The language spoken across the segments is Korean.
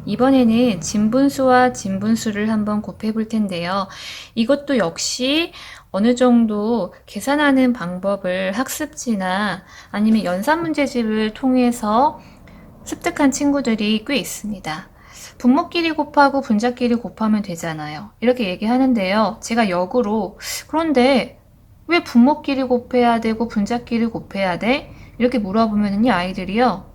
이번에는 진분수와 진분수를 한번 곱해 볼 텐데요. 이것도 역시 어느 정도 계산하는 방법을 학습지나 아니면 연산문제집을 통해서 습득한 친구들이 꽤 있습니다. 분모끼리 곱하고 분자끼리 곱하면 되잖아요. 이렇게 얘기하는데요. 제가 역으로 그런데 왜 분모끼리 곱해야 되고 분자끼리 곱해야 돼? 이렇게 물어보면요, 아이들이요.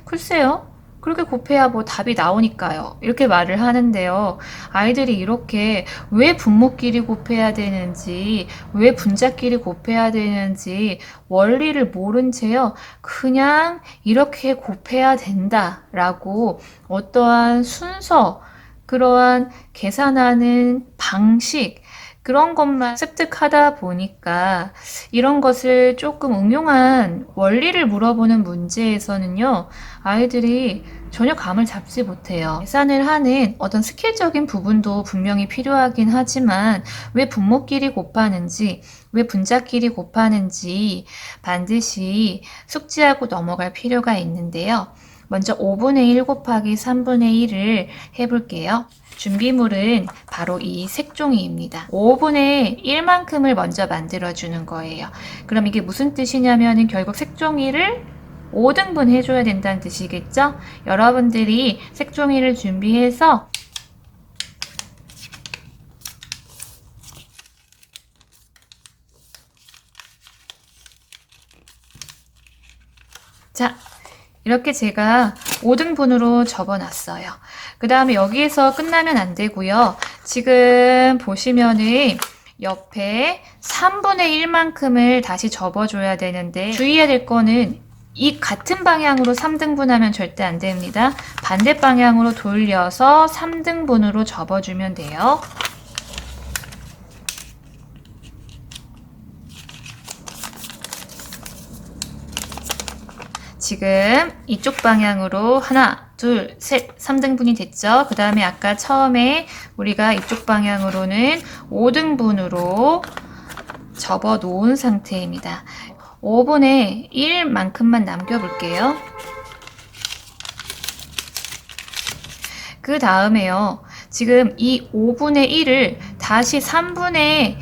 글쎄요. 그렇게 곱해야 뭐 답이 나오니까요. 이렇게 말을 하는데요. 아이들이 이렇게 왜 분모끼리 곱해야 되는지, 왜 분자끼리 곱해야 되는지 원리를 모른 채요. 그냥 이렇게 곱해야 된다라고 어떠한 순서, 그러한 계산하는 방식, 그런 것만 습득하다 보니까 이런 것을 조금 응용한 원리를 물어보는 문제에서는요, 아이들이 전혀 감을 잡지 못해요. 계산을 하는 어떤 스킬적인 부분도 분명히 필요하긴 하지만 왜 분모끼리 곱하는지, 왜 분자끼리 곱하는지 반드시 숙지하고 넘어갈 필요가 있는데요. 먼저 5분의 1 곱하기 3분의 1을 해볼게요. 준비물은 바로 이 색종이입니다. 5분의 1만큼을 먼저 만들어주는 거예요. 그럼 이게 무슨 뜻이냐면 결국 색종이를 5등분 해줘야 된다는 뜻이겠죠? 여러분들이 색종이를 준비해서 자, 이렇게 제가 5등분으로 접어놨어요. 그 다음에 여기에서 끝나면 안 되고요. 지금 보시면은 옆에 3분의 1만큼을 다시 접어줘야 되는데 주의해야 될 거는 이 같은 방향으로 3등분하면 절대 안 됩니다. 반대 방향으로 돌려서 3등분으로 접어주면 돼요. 지금 이쪽 방향으로 하나, 둘, 셋, 3등분이 됐죠? 그 다음에 아까 처음에 우리가 이쪽 방향으로는 5등분으로 접어 놓은 상태입니다. 5분의 1만큼만 남겨볼게요. 그 다음에요. 지금 이 5분의 1을 다시 3분의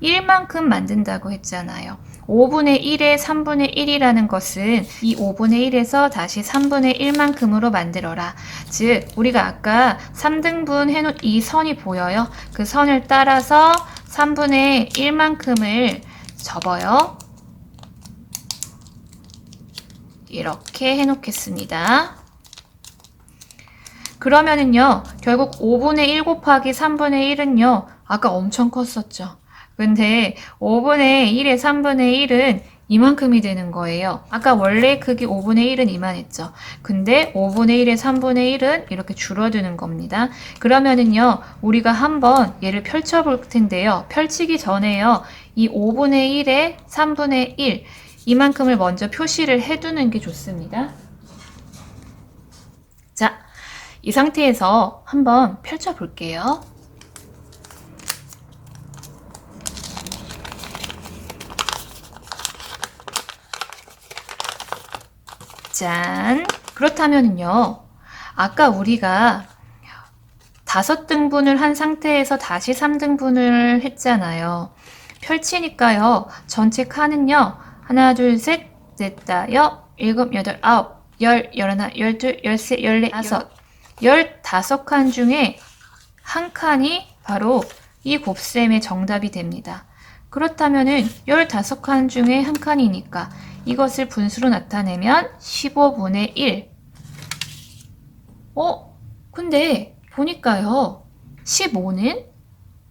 1만큼 만든다고 했잖아요. 5분의 1에 3분의 1이라는 것은 이 5분의 1에서 다시 3분의 1만큼으로 만들어라. 즉 우리가 아까 3등분 해놓은 이 선이 보여요? 그 선을 따라서 3분의 1만큼을 접어요. 이렇게 해놓겠습니다. 그러면은요, 결국 5분의 1 곱하기 3분의 1은요, 아까 엄청 컸었죠. 근데 5분의 1에 3분의 1은 이만큼이 되는 거예요. 아까 원래 크기 5분의 1은 이만했죠. 근데 5분의 1에 3분의 1은 이렇게 줄어드는 겁니다. 그러면은요, 우리가 한번 얘를 펼쳐볼 텐데요. 펼치기 전에요, 이 5분의 1에 3분의 1, 이만큼을 먼저 표시를 해두는 게 좋습니다. 자, 이 상태에서 한번 펼쳐볼게요. 짠! 그렇다면요, 아까 우리가 5등분을 한 상태에서 다시 3등분을 했잖아요. 펼치니까요, 전체 칸은요, 하나, 둘, 셋, 넷, 다, 일곱, 여덟, 아홉, 열, 열하나, 열둘, 열세, 열네, 다섯, 15칸 중에 한 칸이 바로 이 곱셈의 정답이 됩니다. 그렇다면은 15칸 중에 한 칸이니까 이것을 분수로 나타내면 15분의 1. 근데 보니까요, 15는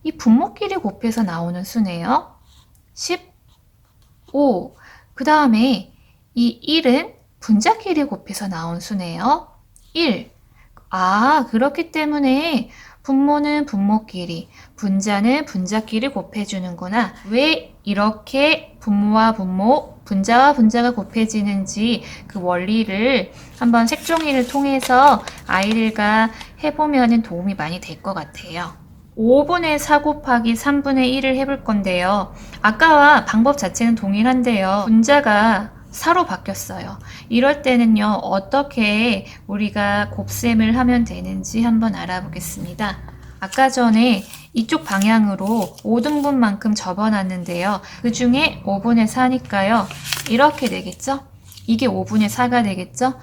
이 분모끼리 곱해서 나오는 수네요. 15. 그 다음에 이 1은 분자끼리 곱해서 나온 수네요. 1. 그렇기 때문에 분모는 분모끼리, 분자는 분자끼리 곱해주는구나. 왜 이렇게 분모와 분모, 분자와 분자가 곱해지는지 그 원리를 한번 색종이를 통해서 아이들과 해보면 도움이 많이 될 것 같아요. 5분의 4 곱하기 3분의 1을 해볼 건데요. 아까와 방법 자체는 동일한데요. 분자가 4로 바뀌었어요. 이럴 때는요, 어떻게 우리가 곱셈을 하면 되는지 한번 알아보겠습니다. 아까 전에 이쪽 방향으로 5등분만큼 접어놨는데요. 그 중에 5분의 4니까요. 이렇게 되겠죠? 이게 5분의 4가 되겠죠?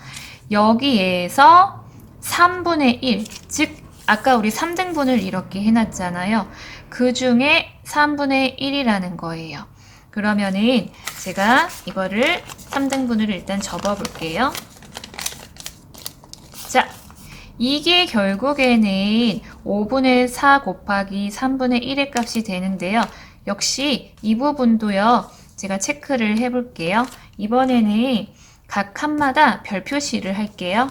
여기에서 3분의 1, 즉 아까 우리 3등분을 이렇게 해놨잖아요. 그 중에 3분의 1이라는 거예요. 그러면은 제가 이거를 3등분을 일단 접어볼게요. 자, 이게 결국에는 5분의 4 곱하기 3분의 1의 값이 되는데요. 역시 이 부분도요. 제가 체크를 해볼게요. 이번에는 각 칸마다 별 표시를 할게요.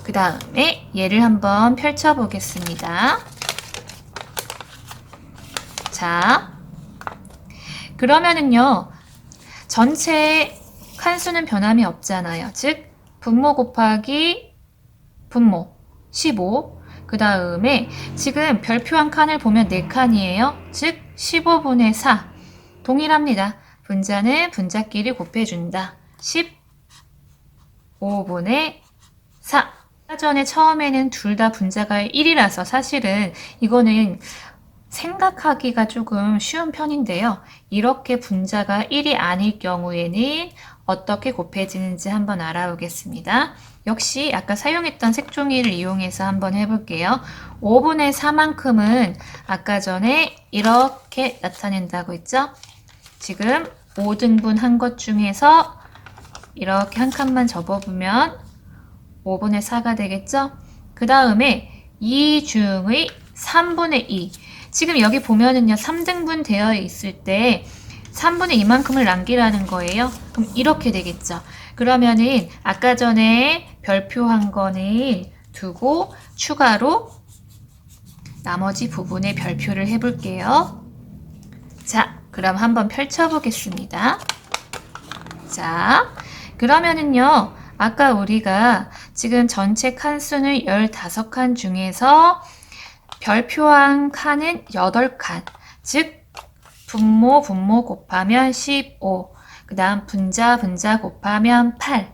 그 다음에 얘를 한번 펼쳐보겠습니다. 자, 그러면은요, 전체 칸수는 변함이 없잖아요. 즉, 분모 곱하기 분모 15. 그 다음에 지금 별표한 칸을 보면 4칸이에요. 즉, 15분의 4. 동일합니다. 분자는 분자끼리 곱해준다. 15분의 4. 전에 처음에는 둘 다 분자가 1이라서 사실은 이거는 생각하기가 조금 쉬운 편인데요. 이렇게 분자가 1이 아닐 경우에는 어떻게 곱해지는지 한번 알아보겠습니다. 역시 아까 사용했던 색종이를 이용해서 한번 해볼게요. 5분의 4만큼은 아까 전에 이렇게 나타낸다고 했죠? 지금 5등분 한 것 중에서 이렇게 한 칸만 접어보면 5분의 4가 되겠죠? 그 다음에 이 중의 3분의 2. 지금 여기 보면은요, 3등분 되어 있을 때 3분의 2만큼을 남기라는 거예요. 그럼 이렇게 되겠죠. 그러면은 아까 전에 별표한 거는 두고 추가로 나머지 부분에 별표를 해볼게요. 자, 그럼 한번 펼쳐보겠습니다. 자, 그러면은요, 아까 우리가 지금 전체 칸수는 15칸 중에서 별표한 칸은 8칸, 즉 분모 곱하면 15, 그 다음 분자 곱하면 8,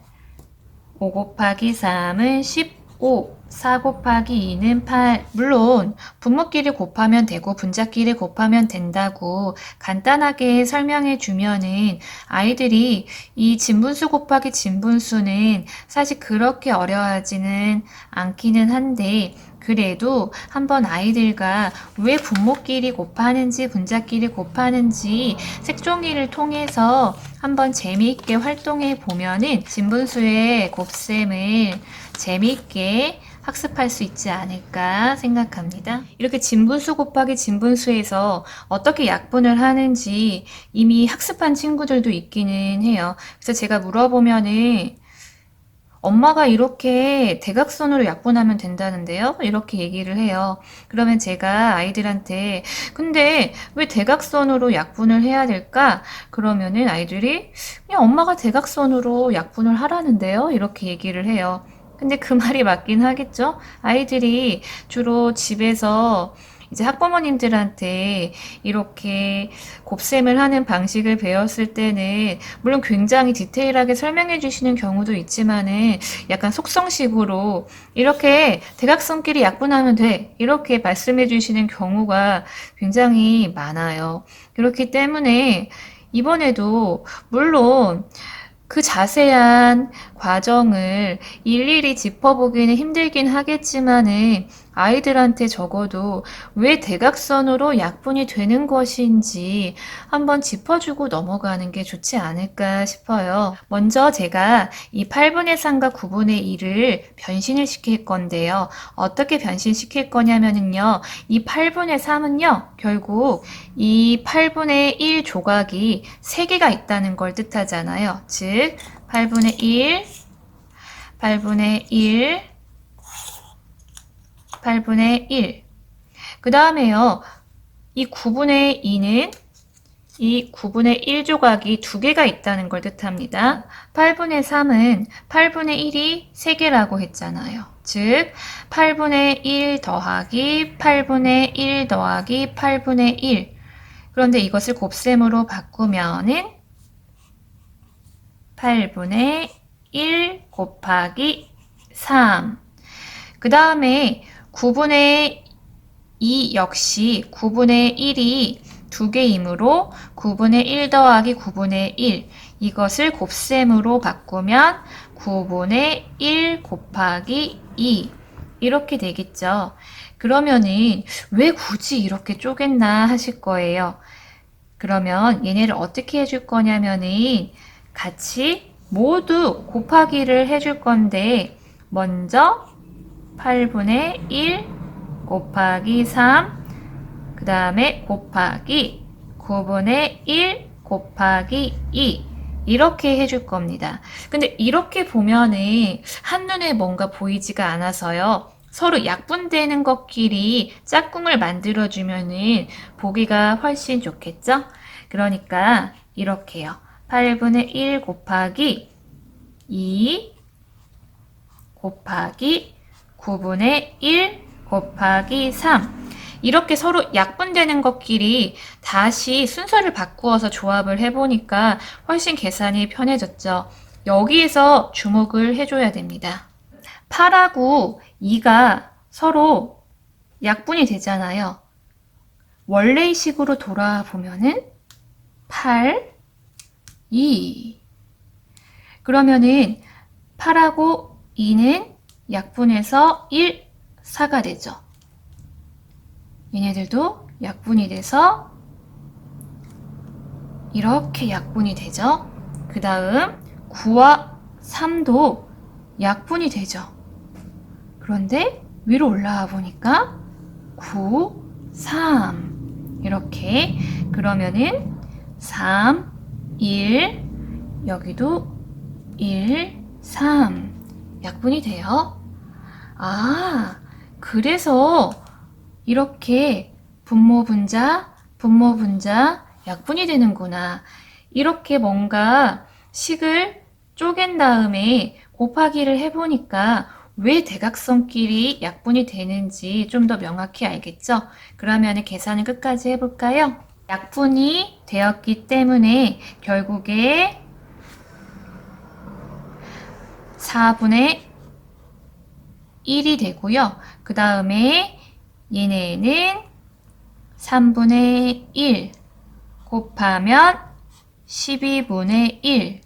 5 곱하기 3은 15, 4 곱하기 2는 8. 물론 분모끼리 곱하면 되고 분자끼리 곱하면 된다고 간단하게 설명해 주면은 아이들이 이 진분수 곱하기 진분수는 사실 그렇게 어려워하지는 않기는 한데, 그래도 한번 아이들과 왜 분모끼리 곱하는지 분자끼리 곱하는지 색종이를 통해서 한번 재미있게 활동해 보면은 진분수의 곱셈을 재미있게 학습할 수 있지 않을까 생각합니다. 이렇게 진분수 곱하기 진분수에서 어떻게 약분을 하는지 이미 학습한 친구들도 있기는 해요. 그래서 제가 물어보면은 엄마가 이렇게 대각선으로 약분하면 된다는데요? 이렇게 얘기를 해요. 그러면 제가 아이들한테 근데 왜 대각선으로 약분을 해야 될까? 그러면은 아이들이 그냥 엄마가 대각선으로 약분을 하라는데요? 이렇게 얘기를 해요. 근데 그 말이 맞긴 하겠죠? 아이들이 주로 집에서 이제 학부모님들한테 이렇게 곱셈을 하는 방식을 배웠을 때는 물론 굉장히 디테일하게 설명해 주시는 경우도 있지만은 약간 속성식으로 이렇게 대각선끼리 약분하면 돼 이렇게 말씀해 주시는 경우가 굉장히 많아요. 그렇기 때문에 이번에도 물론 그 자세한 과정을 일일이 짚어보기는 힘들긴 하겠지만은 아이들한테 적어도 왜 대각선으로 약분이 되는 것인지 한번 짚어주고 넘어가는 게 좋지 않을까 싶어요. 먼저 제가 이 8분의 3과 9분의 1을 변신을 시킬 건데요. 어떻게 변신시킬 거냐면요. 이 8분의 3은요. 결국 이 8분의 1 조각이 3개가 있다는 걸 뜻하잖아요. 즉 8분의 1, 8분의 1, 8분의 1. 그 다음에요. 이 9분의 2는 이 9분의 1 조각이 2개가 있다는 걸 뜻합니다. 8분의 3은 8분의 1이 3개라고 했잖아요. 즉 8분의 1 더하기 8분의 1 더하기 8분의 1. 그런데 이것을 곱셈으로 바꾸면은 8분의 1 곱하기 3. 그 다음에 9분의 2 역시 9분의 1이 두 개이므로 9분의 1 더하기 9분의 1 이것을 곱셈으로 바꾸면 9분의 1 곱하기 2 이렇게 되겠죠. 그러면은 왜 굳이 이렇게 쪼갰나 하실 거예요. 그러면 얘네를 어떻게 해줄 거냐면은 같이 모두 곱하기를 해줄 건데 먼저 8분의 1 곱하기 3, 그 다음에 곱하기 9분의 1 곱하기 2 이렇게 해줄 겁니다. 근데 이렇게 보면은 한눈에 뭔가 보이지가 않아서요. 서로 약분되는 것끼리 짝꿍을 만들어주면은 보기가 훨씬 좋겠죠? 그러니까 이렇게요. 8분의 1 곱하기 2 곱하기 9분의 1 곱하기 3 이렇게 서로 약분되는 것끼리 다시 순서를 바꾸어서 조합을 해보니까 훨씬 계산이 편해졌죠. 여기에서 주목을 해줘야 됩니다. 8하고 2가 서로 약분이 되잖아요. 원래의 식으로 돌아보면은 8, 2 그러면은 8하고 2는 약분해서 1, 4가 되죠. 얘네들도 약분이 돼서 이렇게 약분이 되죠. 그 다음 9와 3도 약분이 되죠. 그런데 위로 올라와 보니까 9, 3 이렇게 그러면은 3, 1 여기도 1, 3 약분이 돼요. 아, 그래서 이렇게 분모, 분자, 분모, 분자 약분이 되는구나. 이렇게 뭔가 식을 쪼갠 다음에 곱하기를 해보니까 왜 대각선끼리 약분이 되는지 좀 더 명확히 알겠죠? 그러면 계산을 끝까지 해볼까요? 약분이 되었기 때문에 결국에 4분의 1이 되고요. 그 다음에 얘네는 3분의 1 곱하면 12분의 1.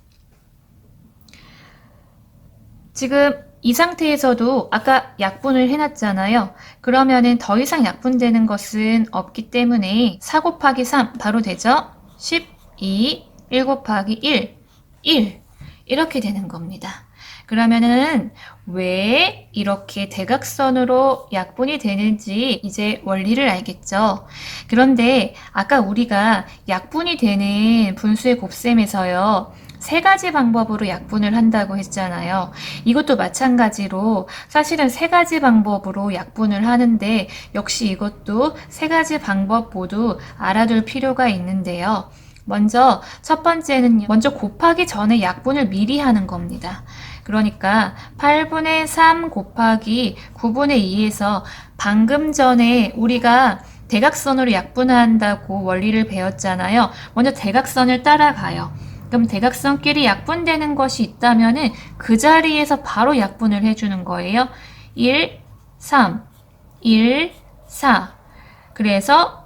지금 이 상태에서도 아까 약분을 해놨잖아요. 그러면은 더 이상 약분되는 것은 없기 때문에 4 곱하기 3 바로 되죠? 12, 1 곱하기 1, 1 이렇게 되는 겁니다. 그러면은 왜 이렇게 대각선으로 약분이 되는지 이제 원리를 알겠죠? 그런데 아까 우리가 약분이 되는 분수의 곱셈에서요. 세 가지 방법으로 약분을 한다고 했잖아요. 이것도 마찬가지로 사실은 세 가지 방법으로 약분을 하는데 역시 이것도 세 가지 방법 모두 알아둘 필요가 있는데요. 먼저 첫 번째는 먼저 곱하기 전에 약분을 미리 하는 겁니다. 그러니까 8분의 3 곱하기 9분의 2에서 방금 전에 우리가 대각선으로 약분한다고 원리를 배웠잖아요. 먼저 대각선을 따라가요. 그럼 대각선끼리 약분되는 것이 있다면은 그 자리에서 바로 약분을 해주는 거예요. 1, 3, 1, 4. 그래서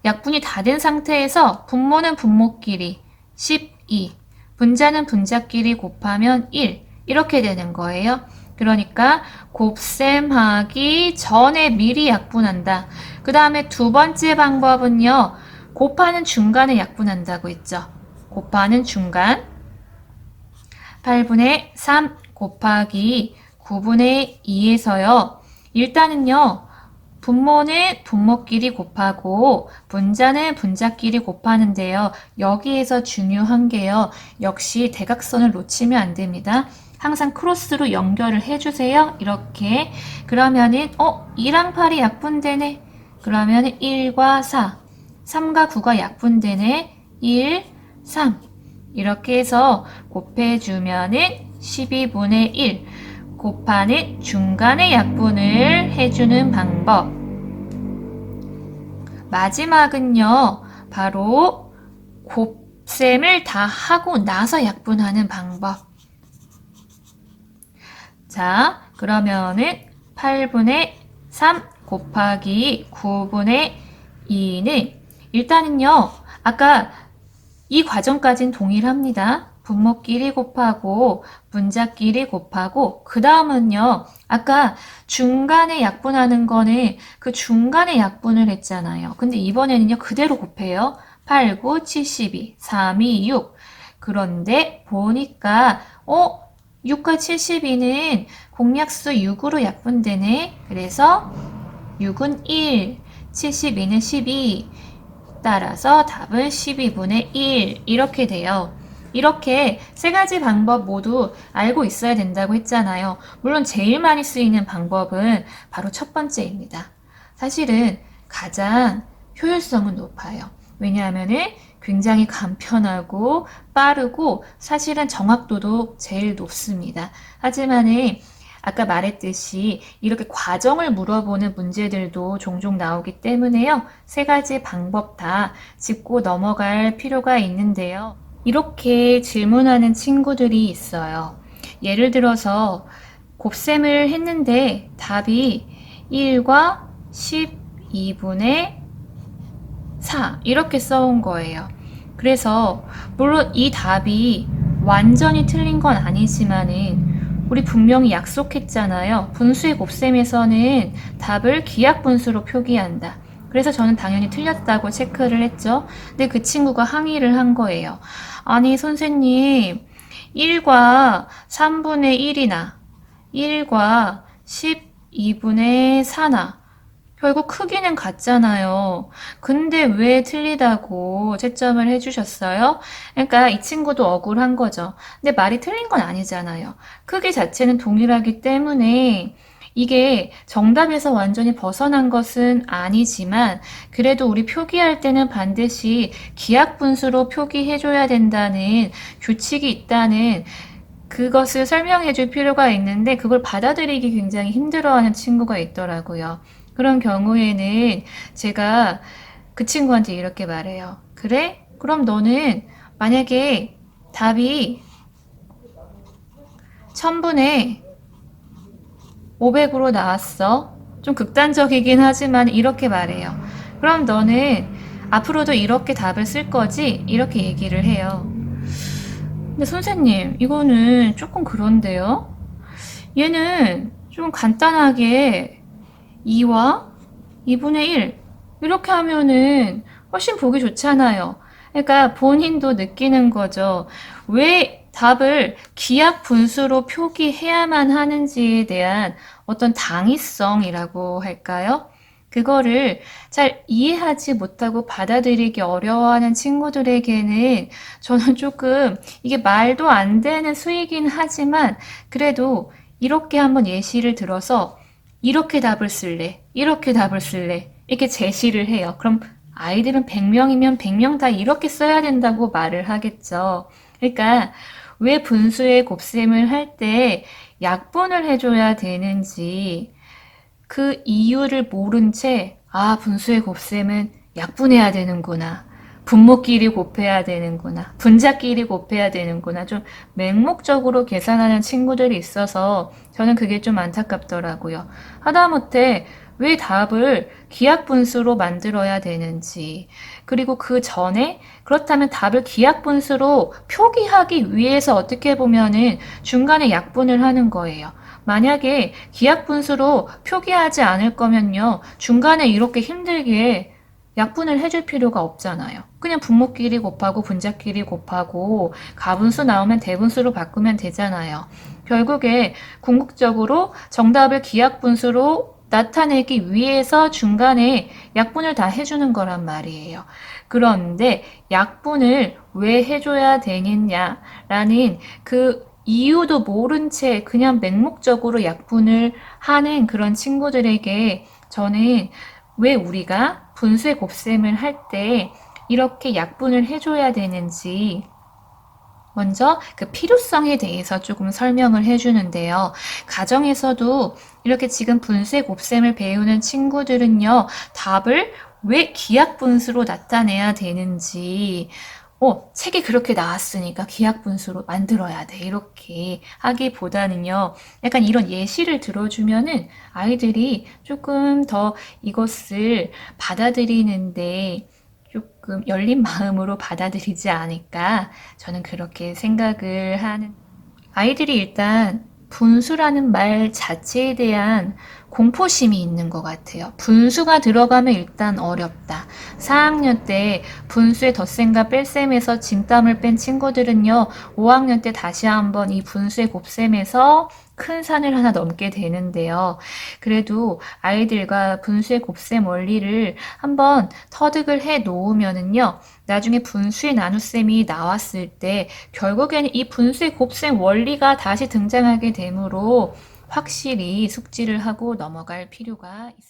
약분이 다 된 상태에서 분모는 분모끼리 12, 분자는 분자끼리 곱하면 1 이렇게 되는 거예요. 그러니까 곱셈하기 전에 미리 약분한다. 그 다음에 두 번째 방법은요. 곱하는 중간에 약분한다고 했죠. 곱하는 중간 8분의 3 곱하기 9분의 2에서요. 일단은요. 분모는 분모끼리 곱하고 분자는 분자끼리 곱하는데요. 여기에서 중요한 게요. 역시 대각선을 놓치면 안 됩니다. 항상 크로스로 연결을 해주세요. 이렇게 그러면은 2랑 8이 약분되네. 그러면 1과 4, 3과 9가 약분되네. 1, 3 이렇게 해서 곱해주면은 12분의 1 곱하는 중간에 약분을 해주는 방법. 마지막은요. 바로 곱셈을 다 하고 나서 약분하는 방법. 자, 그러면은 8분의 3 곱하기 9분의 2는 일단은요, 아까 이 과정까지는 동일합니다. 분모끼리 곱하고 분자끼리 곱하고 그 다음은요, 아까 중간에 약분하는 거는 그 중간에 약분을 했잖아요. 근데 이번에는요, 그대로 곱해요. 8, 9, 72, 3, 2, 6. 그런데 보니까 6과 72는 공약수 6으로 약분되네. 그래서 6은 1, 72는 12. 따라서 답은 12분의 1 이렇게 돼요. 이렇게 세 가지 방법 모두 알고 있어야 된다고 했잖아요. 물론 제일 많이 쓰이는 방법은 바로 첫 번째입니다. 사실은 가장 효율성은 높아요. 왜냐하면은 굉장히 간편하고 빠르고 사실은 정확도도 제일 높습니다. 하지만은 아까 말했듯이 이렇게 과정을 물어보는 문제들도 종종 나오기 때문에요. 세 가지 방법 다 짚고 넘어갈 필요가 있는데요. 이렇게 질문하는 친구들이 있어요. 예를 들어서 곱셈을 했는데 답이 1과 12분의 4 이렇게 써온 거예요. 그래서 물론 이 답이 완전히 틀린 건 아니지만은 우리 분명히 약속했잖아요. 분수의 곱셈에서는 답을 기하분수로 표기한다. 그래서 저는 당연히 틀렸다고 체크를 했죠. 근데 그 친구가 항의를 한 거예요. 아니 선생님 1과 3분의 1이나 1과 12분의 4나 결국 크기는 같잖아요. 근데 왜 틀리다고 채점을 해주셨어요? 그러니까 이 친구도 억울한 거죠. 근데 말이 틀린 건 아니잖아요. 크기 자체는 동일하기 때문에 이게 정답에서 완전히 벗어난 것은 아니지만 그래도 우리 표기할 때는 반드시 기하분수로 표기해줘야 된다는 규칙이 있다는 그것을 설명해 줄 필요가 있는데 그걸 받아들이기 굉장히 힘들어하는 친구가 있더라고요. 그런 경우에는 제가 그 친구한테 이렇게 말해요. 그래? 그럼 너는 만약에 답이 1000분의 500으로 나왔어. 좀 극단적이긴 하지만 이렇게 말해요. 그럼 너는 앞으로도 이렇게 답을 쓸 거지? 이렇게 얘기를 해요. 근데 선생님, 이거는 조금 그런데요? 얘는 좀 간단하게 2와 2분의 1 이렇게 하면은 훨씬 보기 좋잖아요. 그러니까 본인도 느끼는 거죠. 왜 답을 기하 분수로 표기해야만 하는지에 대한 어떤 당위성이라고 할까요? 그거를 잘 이해하지 못하고 받아들이기 어려워하는 친구들에게는 저는 조금 이게 말도 안 되는 수이긴 하지만 그래도 이렇게 한번 예시를 들어서 이렇게 답을 쓸래, 이렇게 답을 쓸래 이렇게 제시를 해요. 그럼 아이들은 100명이면 100명 다 이렇게 써야 된다고 말을 하겠죠. 그러니까 왜 분수의 곱셈을 할 때 약분을 해줘야 되는지 그 이유를 모른 채 분수의 곱셈은 약분해야 되는구나. 분모끼리 곱해야 되는구나. 분자끼리 곱해야 되는구나. 좀 맹목적으로 계산하는 친구들이 있어서 저는 그게 좀 안타깝더라고요. 하다못해 왜 답을 기하분수로 만들어야 되는지, 그리고 그 전에 그렇다면 답을 기하분수로 표기하기 위해서 어떻게 보면은 중간에 약분을 하는 거예요. 만약에 기하분수로 표기하지 않을 거면요, 중간에 이렇게 힘들게 약분을 해줄 필요가 없잖아요. 그냥 분모끼리 곱하고 분자끼리 곱하고 가분수 나오면 대분수로 바꾸면 되잖아요. 결국에 궁극적으로 정답을 기하분수로 나타내기 위해서 중간에 약분을 다 해주는 거란 말이에요. 그런데 약분을 왜 해줘야 되느냐라는 그 이유도 모른 채 그냥 맹목적으로 약분을 하는 그런 친구들에게 저는 왜 우리가 분수의 곱셈을 할 때 이렇게 약분을 해줘야 되는지 먼저 그 필요성에 대해서 조금 설명을 해주는데요. 가정에서도 이렇게 지금 분수의 곱셈을 배우는 친구들은요, 답을 왜 기하분수로 나타내야 되는지, 책이 그렇게 나왔으니까 기하분수로 만들어야 돼. 이렇게 하기보다는요, 약간 이런 예시를 들어주면은 아이들이 조금 더 이것을 받아들이는데 조금 열린 마음으로 받아들이지 않을까. 저는 그렇게 생각을 하는. 아이들이 일단 분수라는 말 자체에 대한 공포심이 있는 것 같아요. 분수가 들어가면 일단 어렵다. 4학년 때 분수의 덧셈과 뺄셈에서 진땀을 뺀 친구들은요, 5학년 때 다시 한번 이 분수의 곱셈에서 큰 산을 하나 넘게 되는데요. 그래도 아이들과 분수의 곱셈 원리를 한번 터득을 해 놓으면은요, 나중에 분수의 나눗셈이 나왔을 때 결국에는 이 분수의 곱셈 원리가 다시 등장하게 되므로 확실히 숙지를 하고 넘어갈 필요가 있을